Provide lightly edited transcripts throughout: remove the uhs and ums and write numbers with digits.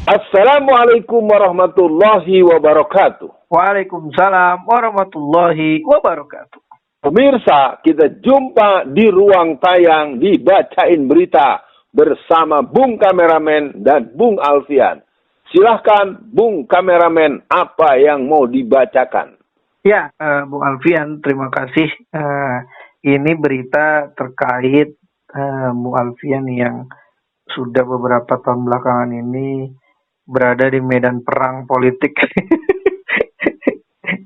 Assalamualaikum warahmatullahi wabarakatuh. Waalaikumsalam warahmatullahi wabarakatuh. Pemirsa, kita jumpa di ruang tayang dibacain berita bersama Bung Kameramen dan Bung Alfian. Silahkan Bung Kameramen, apa yang mau dibacakan? Ya, Bung Alfian, terima kasih. Ini berita terkait Bung Alfian yang sudah beberapa tahun belakangan ini berada di medan perang politik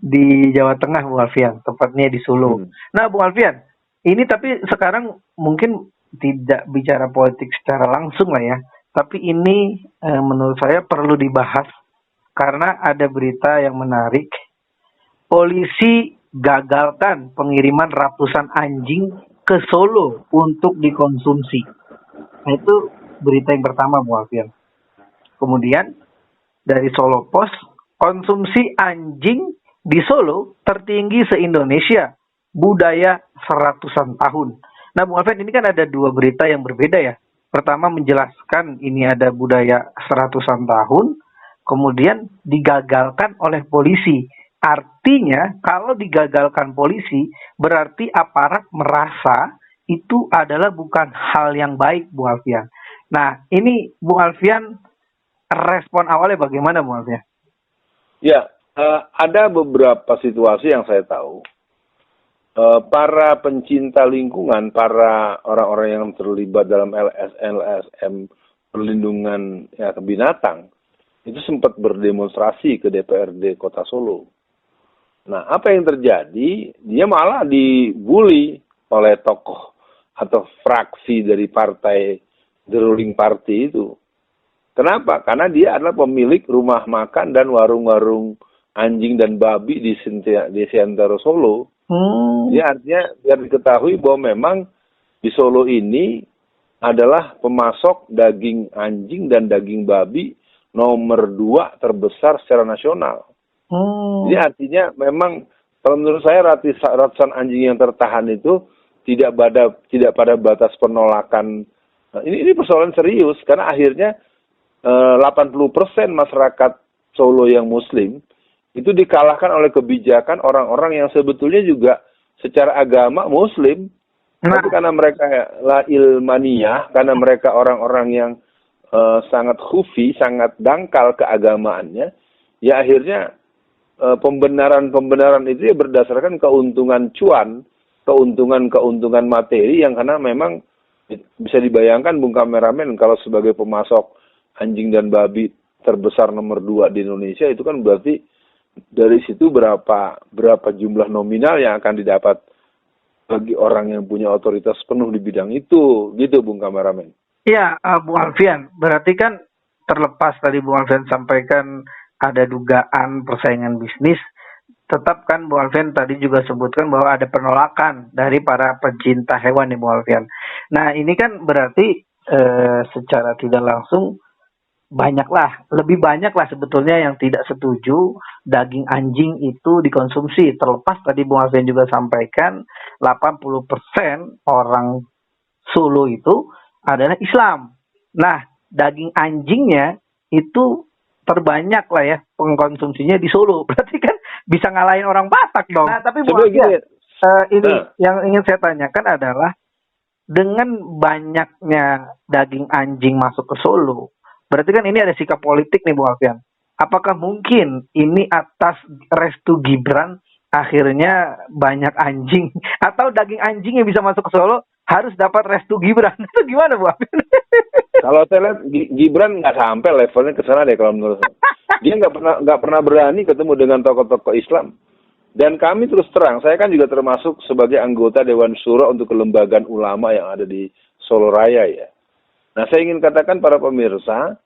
di Jawa Tengah, Bung Alfian, tepatnya di Solo. Nah, Bung Alfian, ini tapi sekarang mungkin tidak bicara politik secara langsung lah ya, tapi ini menurut saya perlu dibahas karena ada berita yang menarik. Polisi gagalkan pengiriman ratusan anjing ke Solo untuk dikonsumsi. Nah, itu berita yang pertama, Bung Alfian. Kemudian dari Solo Post, konsumsi anjing di Solo tertinggi se-Indonesia, budaya seratusan tahun. Nah, Bung Alfian, ini kan ada dua berita yang berbeda ya. Pertama menjelaskan ini ada budaya seratusan tahun, kemudian digagalkan oleh polisi. Artinya kalau digagalkan polisi berarti aparat merasa itu adalah bukan hal yang baik, Bung Alfian. Nah, ini Bung Alfian, respon awalnya bagaimana, Bung Alfian? Ya, ada beberapa situasi yang saya tahu. Para pencinta lingkungan, para orang-orang yang terlibat dalam LSM perlindungan binatang, itu sempat berdemonstrasi ke DPRD Kota Solo. Nah, apa yang terjadi? Dia malah dibully oleh tokoh atau fraksi dari partai the ruling party itu. Kenapa? Karena dia adalah pemilik rumah makan dan warung-warung anjing dan babi di Sentaro Solo. Jadi artinya biar diketahui bahwa memang di Solo ini adalah pemasok daging anjing dan daging babi nomor 2 terbesar secara nasional. Jadi artinya memang kalau menurut saya ratusan anjing yang tertahan itu tidak pada batas penolakan. Ini persoalan serius karena akhirnya 80% masyarakat Solo yang Muslim itu dikalahkan oleh kebijakan orang-orang yang sebetulnya juga secara agama Muslim, tapi karena mereka la ilmaniyah, karena mereka orang-orang yang sangat khufi, sangat dangkal keagamaannya, ya akhirnya pembenaran itu ya berdasarkan keuntungan cuan, keuntungan materi yang karena memang bisa dibayangkan Bung Kameramen kalau sebagai pemasok anjing dan babi terbesar nomor 2 di Indonesia itu kan berarti dari situ berapa jumlah nominal yang akan didapat bagi orang yang punya otoritas penuh di bidang itu, gitu Bung Kameramen. Iya, Bung Alfian, berarti kan terlepas tadi Bung Alfian sampaikan ada dugaan persaingan bisnis, tetap kan Bung Alfian tadi juga sebutkan bahwa ada penolakan dari para pencinta hewan nih Bung Alfian. Nah, ini kan berarti secara tidak langsung lebih banyak lah sebetulnya yang tidak setuju daging anjing itu dikonsumsi. Terlepas tadi Bung Alfian juga sampaikan 80% orang Solo itu adalah Islam. Nah, daging anjingnya itu terbanyak lah ya pengkonsumsinya di Solo. Berarti kan bisa ngalahin orang Batak dong. Nah, tapi Bung Alfian, yang ingin saya tanyakan adalah dengan banyaknya daging anjing masuk ke Solo, berarti kan ini ada sikap politik nih Bung Alfian. Apakah mungkin ini atas restu Gibran akhirnya banyak anjing atau daging anjing yang bisa masuk ke Solo harus dapat restu Gibran? Itu gimana Bung Alfian? Kalau saya lihat Gibran nggak sampai levelnya ke sana deh kalau menurut saya. Dia nggak pernah berani ketemu dengan tokoh-tokoh Islam. Dan kami terus terang, saya kan juga termasuk sebagai anggota Dewan Syuro untuk kelembagaan ulama yang ada di Solo Raya ya. Nah, saya ingin katakan para pemirsa,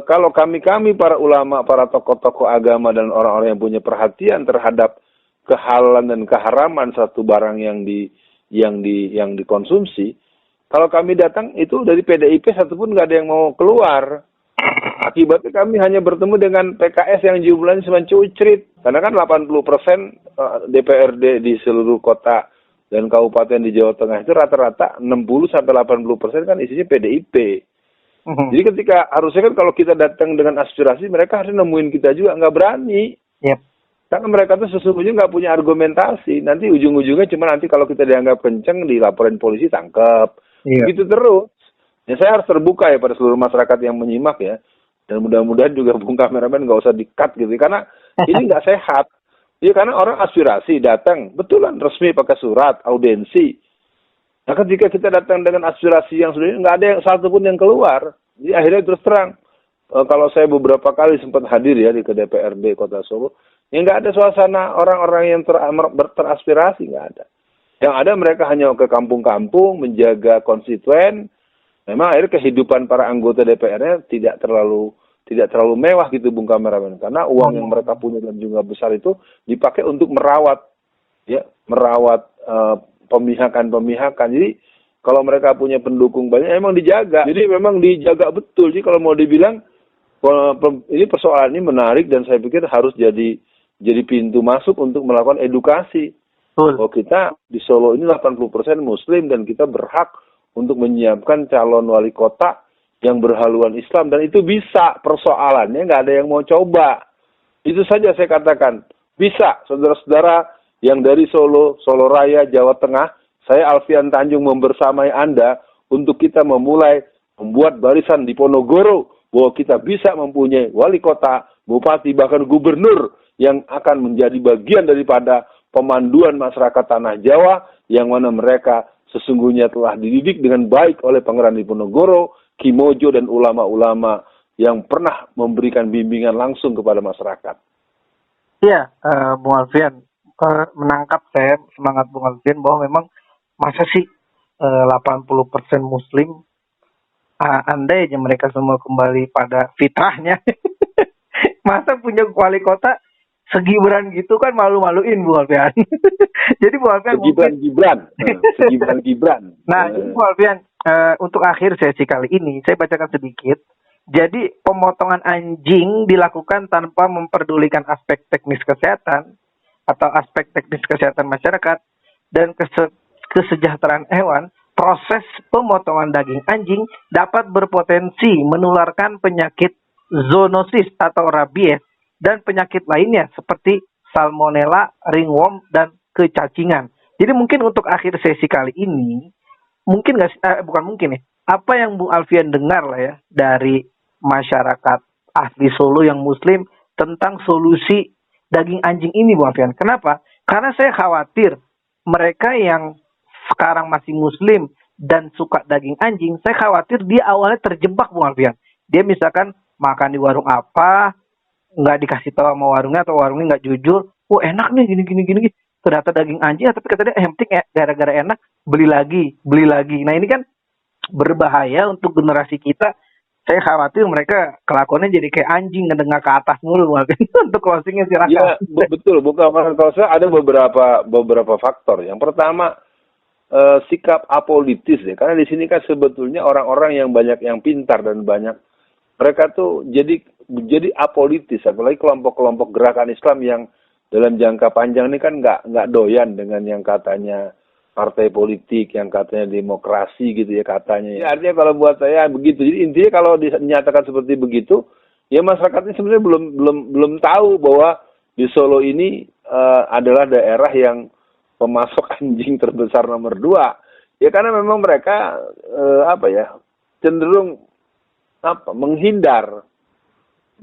kalau kami para ulama, para tokoh-tokoh agama dan orang-orang yang punya perhatian terhadap kehalalan dan keharaman satu barang yang dikonsumsi, kalau kami datang itu dari PDIP satupun nggak ada yang mau keluar. Akibatnya kami hanya bertemu dengan PKS yang jumlahnya cuma cucrit. Karena kan 80% DPRD di seluruh kota dan kabupaten di Jawa Tengah itu rata-rata 60-80% kan isinya PDIP. Jadi ketika harusnya kan kalau kita datang dengan aspirasi, mereka harus nemuin kita juga, nggak berani. Yep. Karena mereka tuh sesungguhnya nggak punya argumentasi. Nanti ujung-ujungnya cuma nanti kalau kita dianggap kenceng, dilaporin polisi, tangkap. Iya. Gitu terus. Ya saya harus terbuka ya pada seluruh masyarakat yang menyimak ya. Dan mudah-mudahan juga Bung Kameramen nggak usah di-cut gitu. Karena ini nggak sehat. Ya karena orang aspirasi datang, betulan resmi pakai surat, audiensi. Nah ketika kita datang dengan aspirasi yang sudah nggak ada yang satu pun yang keluar. Jadi akhirnya terus terang. Kalau saya beberapa kali sempat hadir ya di ke DPRD Kota Solo, ya nggak ada suasana orang-orang yang teraspirasi, nggak ada. Yang ada mereka hanya ke kampung-kampung, menjaga konstituen. Memang akhirnya kehidupan para anggota DPR-nya tidak terlalu mewah gitu Bung Kameramen. Karena uang yang mereka punya dalam jumlah besar itu dipakai untuk merawat pemihakan. Jadi kalau mereka punya pendukung banyak, emang dijaga. Jadi memang dijaga betul sih kalau mau dibilang ini persoalan ini menarik dan saya pikir harus jadi pintu masuk untuk melakukan edukasi. Bahwa kita di Solo ini 80% Muslim dan kita berhak untuk menyiapkan calon wali kota yang berhaluan Islam dan itu bisa. Persoalannya nggak ada yang mau coba. Itu saja saya katakan bisa, saudara-saudara yang dari Solo, Solo Raya, Jawa Tengah. Saya Alfian Tanjung membersamai Anda untuk kita membuat barisan di Ponorogo bahwa kita bisa mempunyai wali kota, bupati, bahkan gubernur yang akan menjadi bagian daripada pemanduan masyarakat Tanah Jawa yang mana mereka sesungguhnya telah dididik dengan baik oleh Pangeran Diponegoro, Ki Mojo, dan ulama-ulama yang pernah memberikan bimbingan langsung kepada masyarakat. Iya, Bung Alfian, menangkap saya semangat Bung Alfian bahwa memang masa sih 80% Muslim, andai aja mereka semua kembali pada fitrahnya, masa punya wali kota segibran gitu kan malu-maluin Bung Alfian. Jadi Bung Alfian Gibran. Nah, jadi Bung Alfian, untuk akhir sesi kali ini saya bacakan sedikit. Jadi pemotongan anjing dilakukan tanpa memperdulikan aspek teknis kesehatan atau aspek teknis kesehatan masyarakat dan kesejahteraan hewan. Proses pemotongan daging anjing dapat berpotensi menularkan penyakit zoonosis atau rabies dan penyakit lainnya seperti salmonella, ringworm, dan kecacingan. Jadi mungkin untuk akhir sesi kali ini, mungkin nggak sih, bukan mungkin ya, apa yang Bung Alfian dengar lah ya dari masyarakat asli Solo yang Muslim tentang solusi daging anjing ini Bung Alfian. Kenapa? Karena saya khawatir mereka yang sekarang masih Muslim dan suka daging anjing, saya khawatir dia awalnya terjebak Bung Alfian. Dia misalkan makan di warung apa, nggak dikasih tahu sama warungnya atau warungnya nggak jujur, enak nih gini, ternyata daging anjing, tapi katanya yang penting gara-gara enak beli lagi. Nah ini kan berbahaya untuk generasi kita. Saya khawatir mereka kelakuannya jadi kayak anjing ngedengar ke atas mulu. Untuk closingnya silakan. Ya betul, bukan kalau saya ada beberapa faktor. Yang pertama sikap apolitis ya, karena di sini kan sebetulnya orang-orang yang banyak yang pintar dan banyak mereka tuh jadi apolitis, apalagi kelompok-kelompok gerakan Islam yang dalam jangka panjang ini kan nggak doyan dengan yang katanya partai politik, yang katanya demokrasi gitu ya katanya. Ya, artinya kalau buat saya begitu. Jadi intinya kalau dinyatakan seperti begitu, ya masyarakat ini sebenarnya belum tahu bahwa di Solo ini adalah daerah yang pemasok anjing terbesar nomor 2. Ya karena memang mereka cenderung menghindar.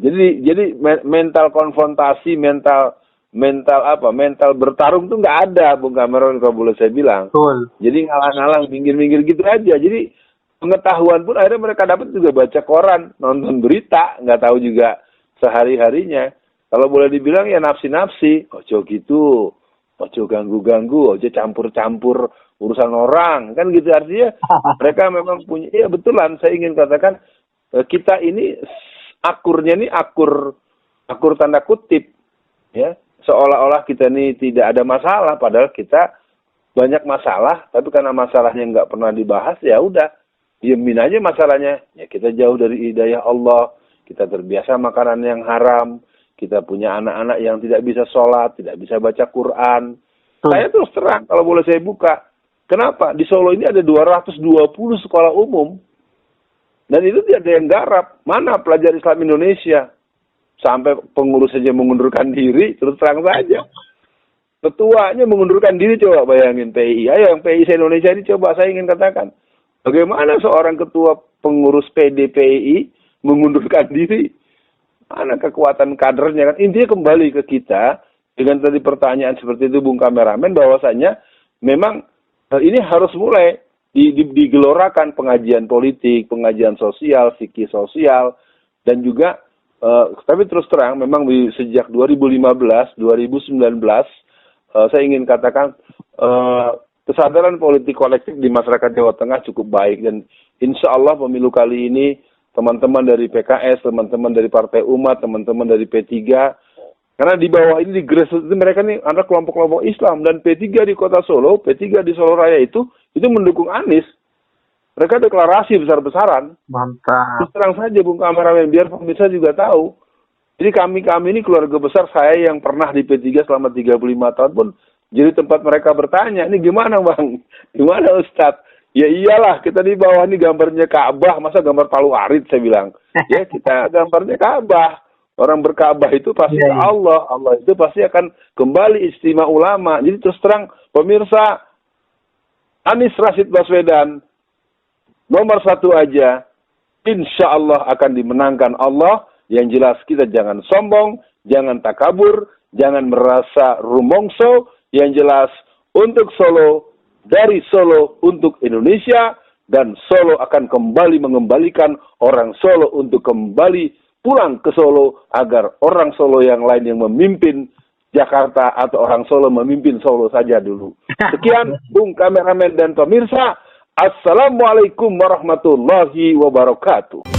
Jadi mental konfrontasi, mental bertarung tuh nggak ada, Bung Kameron kalau boleh saya bilang. Betul. Jadi ngalang-ngalang, minggir-minggir gitu aja. Jadi pengetahuan pun akhirnya mereka dapat juga baca koran, nonton berita, nggak tahu juga sehari-harinya. Kalau boleh dibilang ya nafsi-nafsi, ojo gitu, ojo ganggu-ganggu, ojo campur-campur urusan orang, kan gitu artinya. Mereka memang punya, ya betulan saya ingin katakan kita ini akurnya ini akur tanda kutip, ya. Seolah-olah kita ini tidak ada masalah, padahal kita banyak masalah, tapi karena masalahnya nggak pernah dibahas, ya udah, diemin aja masalahnya. Ya kita jauh dari hidayah Allah, kita terbiasa makanan yang haram, kita punya anak-anak yang tidak bisa sholat, tidak bisa baca Quran. Saya terus terang, kalau boleh saya buka, kenapa? Di Solo ini ada 220 sekolah umum. Dan itu tidak ada yang garap. Mana pelajar Islam Indonesia? Sampai pengurus saja mengundurkan diri, terus terang saja. Ketuanya mengundurkan diri, coba bayangin PI. Ayo yang PI se-Indonesia ini coba saya ingin katakan. Bagaimana seorang ketua pengurus PDPI mengundurkan diri? Mana kekuatan kadernya kan? Intinya kembali ke kita dengan tadi pertanyaan seperti itu Bung Kameramen, bahwasanya memang ini harus mulai digelorakan pengajian politik, pengajian sosial, fikih sosial, dan juga tapi terus terang memang sejak 2015, 2019 saya ingin katakan kesadaran politik kolektif di masyarakat Jawa Tengah cukup baik, dan insya Allah pemilu kali ini teman-teman dari PKS, teman-teman dari Partai Umat, teman-teman dari P3, karena di bawah ini di grassroots mereka nih ada kelompok-kelompok Islam, dan P3 di Kota Solo, P3 di Solo Raya itu mendukung Anies. Mereka deklarasi besar-besaran. Mantap. Terus terang saja Bung Kameramen, biar pemirsa juga tahu. Jadi kami ini keluarga besar, saya yang pernah di P3 selama 35 tahun pun jadi tempat mereka bertanya, ini gimana Bang? Gimana Ustadz? Ya iyalah, kita di bawah ini gambarnya Ka'bah, masa gambar Palu Arit, saya bilang. Ya kita gambarnya Ka'bah. Orang berka'bah itu pasti Allah. Allah itu pasti akan kembali istimewa ulama. Jadi terus terang, pemirsa, Anies Rashid Baswedan, nomor 1 aja, insya Allah akan dimenangkan Allah. Yang jelas kita jangan sombong, jangan takabur, jangan merasa rumongso. Yang jelas untuk Solo, dari Solo untuk Indonesia, dan Solo akan kembali mengembalikan orang Solo untuk kembali pulang ke Solo, agar orang Solo yang lain yang memimpin Jakarta atau orang Solo memimpin Solo saja dulu. Sekian Bung Kameramen dan pemirsa. Assalamualaikum warahmatullahi wabarakatuh.